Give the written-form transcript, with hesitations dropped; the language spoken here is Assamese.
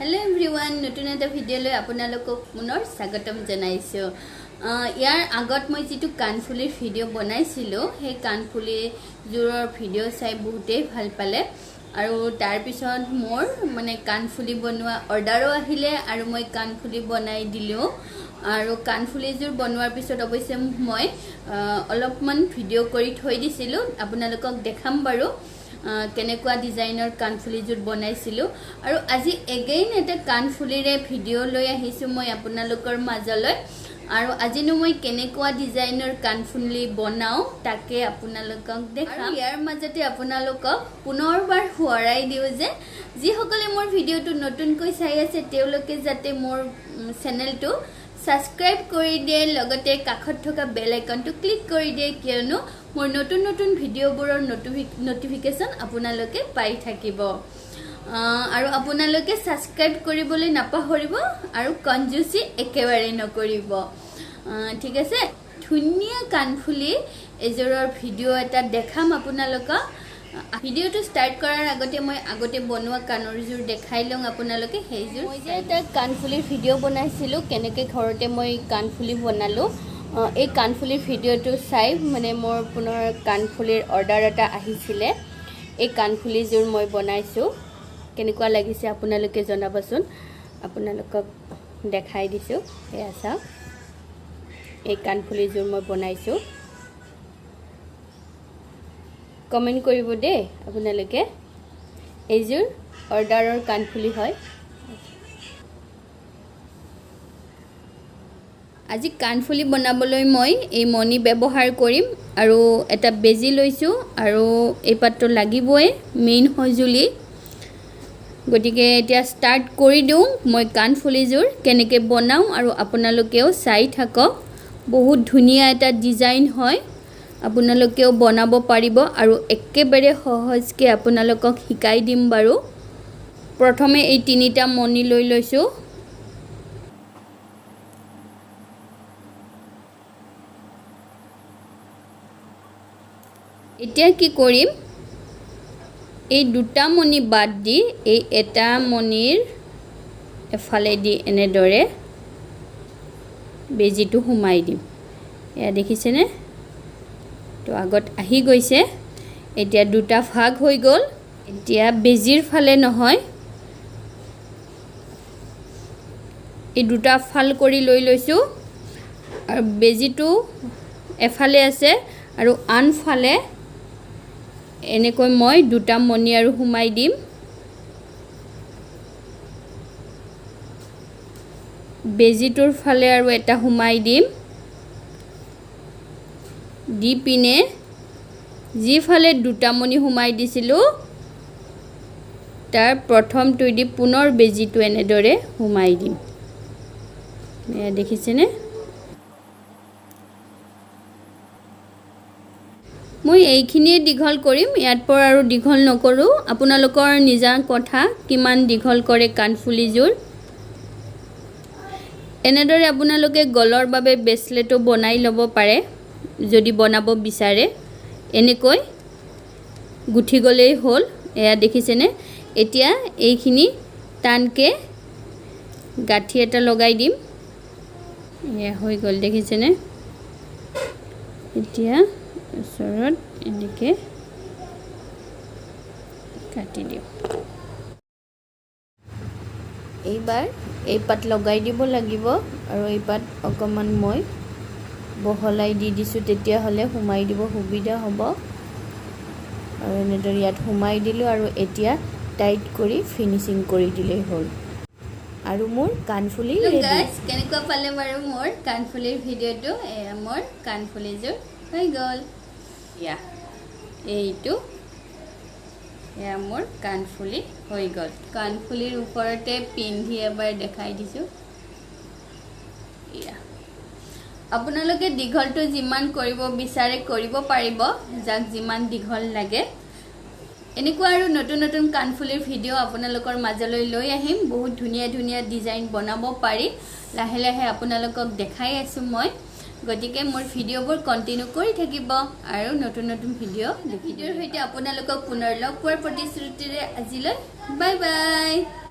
Hello everyone, নতুন এটা ভিডিও লৈ আপোনালোকক পুনৰ স্বাগতম জনাইছো। ইয়াৰ আগত মই যেটো কানফুলিৰ ভিডিও বনাইছিলো, সেই কানফুলিৰ জোৰৰ ভিডিও চাই বহুতেই ভাল পালে আৰু তাৰ পিছত মোৰ মানে কানফুলি বনোৱা অৰ্ডাৰো আহিলে আৰু মই কানফুলি বনাই দিলো আৰু কানফুলি জোৰ বনোৱাৰ পিছত অৱশ্যে মই অলপমান ভিডিও কৰি থৈ দিছিলো, আপোনালোকক দেখাম বাৰু কেনেকুৱা ডিজাইনৰ কানফুলি জোৰ বনাইছিলো আৰু আজি এগেইন এটা কানফুলিৰে ভিডিও লৈ আহিছো মই আপোনালোকৰ মাজলৈ আৰু আজিনো মই কেনেকুৱা ডিজাইনৰ কানফুলি বনাও তাকে আপোনালোকক দেখাম। ইয়াৰ মাজতে আপোনালোকক পুনৰবাৰ শুৱৰাই দিও যে যিসকলে মোৰ ভিডিওটো নতুনকৈ চাই আছে তেওঁলোকে যাতে মোৰ চেনেলটো সাবস্ক্ৰাইব কৰি দিয়ে লগতে কাখত থকা বেল আইকনটো ক্লিক কৰি দিয়ে কিয়নো মোৰ নতুন নতুন ভিডিওবোৰৰ নটিফিকেশন আপোনালোকে পাই থাকিব আৰু আপোনালোকে সাবস্ক্ৰাইব কৰিবলৈ নাপাহৰিব আৰু কনজুসি একেবাৰে নকৰিব। ঠিক আছে, ধুনীয়া কানফুলি এজোৰৰ ভিডিও এটা দেখাম আপোনালোকক। ভিডিওটো স্টাৰ্ট কৰাৰ আগতে মই আগতে বনোৱা কানৰ জোৰ দেখাই লং আপোনালোকে সেইজোৰ। মই যে এটা কানফুলিৰ ভিডিও বনাইছিলো কেনেকৈ ঘৰতে মই কানফুলি বনালো, এই কানফুলিৰ ভিডিওটো চাই মানে মোৰ পুনৰ কানফুলিৰ অৰ্ডাৰ এটা আহিছিলে। এই কানফুলি জোৰ মই বনাইছো, কেনেকুৱা লাগিছে আপোনালোকে জনাবচোন। আপোনালোকক দেখাই দিছো, এয়া চাওক এই কানফুলি জোৰ মই বনাইছো। কমেন্ট কৰিব দে আপোনালোকে। এইজোৰ অৰ্ডাৰৰ কানফুলি হয়। আজি কানফুলি বনাবলৈ মই এই মণি ব্যৱহাৰ কৰিম আৰু এটা বেজি লৈছো আৰু এই পাতটো লাগিবই মেইন সঁজুলি। গতিকে এতিয়া স্টাৰ্ট কৰি দিওঁ মই কানফুলিজোৰ কেনেকৈ বনাওঁ আৰু আপোনালোকেও চাই থাকক। বহুত ধুনীয়া এটা ডিজাইন হয়, আপোনালোকেও বনাব পাৰিব আৰু একেবাৰে সহজকৈ আপোনালোকক শিকাই দিম বাৰু। প্ৰথমে এই তিনিটা মণি লৈ লৈছো। এতিয়া কি কৰিম, এই দুটা মণি বাদ দি এই এটা মণিৰ এফালে দি এনেদৰে বেজিটো সোমাই দিম। এয়া দেখিছেনে, তো আগত আহি গৈছে। এতিয়া দুটা ভাগ হৈ গ'ল। এতিয়া বেজিৰ ফালে নহয়, এই দুটা ফাল কৰি লৈ লৈছো আৰু বেজিটো এফালে আছে আৰু আনফালে এনেকৈ মই দুটা মণি আৰু সোমাই দিম। বেজিটোৰ ফালে আৰু এটা সোমাই দিম, দি পিনে যিফালে দুটা মণি সোমাই দিছিলো তাৰ প্ৰথমটো দি পুনৰ বেজিটো এনেদৰে সোমাই দিম। এয়া দেখিছেনে, মই এইখিনিয়ে দীঘল কৰিম, ইয়াত পৰা আৰু দীঘল নকৰো। আপোনালোকৰ নিজা কথা কিমান দীঘল কৰে কানফুলিজোৰ। এনেদৰে আপোনালোকে গলৰ বাবে ব্ৰেচলেটো বনাই ল'ব পাৰে যদি বনাব বিচাৰে। এনেকৈ গুঠি গলেই হ'ল। এয়া দেখিছেনে, এতিয়া এইখিনি টানকে গাঁঠি এটা লগাই দিম। এয়া হৈ গ'ল, দেখিছেনে। এতিয়া ওচৰত এনেকে কাটি দিওঁ। এইবাৰ এই পাত লগাই দিব লাগিব আৰু এই পাত অকণমান মই বহলাই দি দিছোঁ, তেতিয়াহ'লে সোমাই দিব সুবিধা হ'ব। আৰু এনেদৰে ইয়াত সোমাই দিলোঁ আৰু এতিয়া টাইট কৰি ফিনিচিং কৰি দিলেই হ'ল আৰু মোৰ কানফুলি ৰেডি। কেনেকুৱা পালে বাৰু মোৰ কানফুলিৰ ভিডিঅ'টো। এয়া মোৰ কানফুলিযোৰ হৈ গ'ল। ইয়া এইটো এয়া মোৰ কানফুলি হৈ গ'ল। কানফুলিৰ ওপৰতে পিন্ধি এবাৰ দেখাই দিছোঁ। ইয়া আপোনালোকে দীঘলটো যিমান কৰিব বিচাৰে কৰিব পাৰিব, যাক যিমান দীঘল লাগে। এনেকুৱা আৰু নতুন নতুন কানফুলিৰ ভিডিও আপোনালোকৰ মাজলৈ লৈ আহিম। বহুত ধুনীয়া ধুনীয়া ডিজাইন বনাব পাৰি, লাহে লাহে আপোনালোকক দেখাই আছোঁ মই। গতিকে মোৰ ভিডিওবোৰ কন্টিনিউ কৰি থাকিব আৰু নতুন নতুন ভিডিওৰ সৈতে আপোনালোকক পুনৰ লগ পোৱাৰ প্ৰতিশ্ৰুতিৰে আজিলৈ বাই বাই।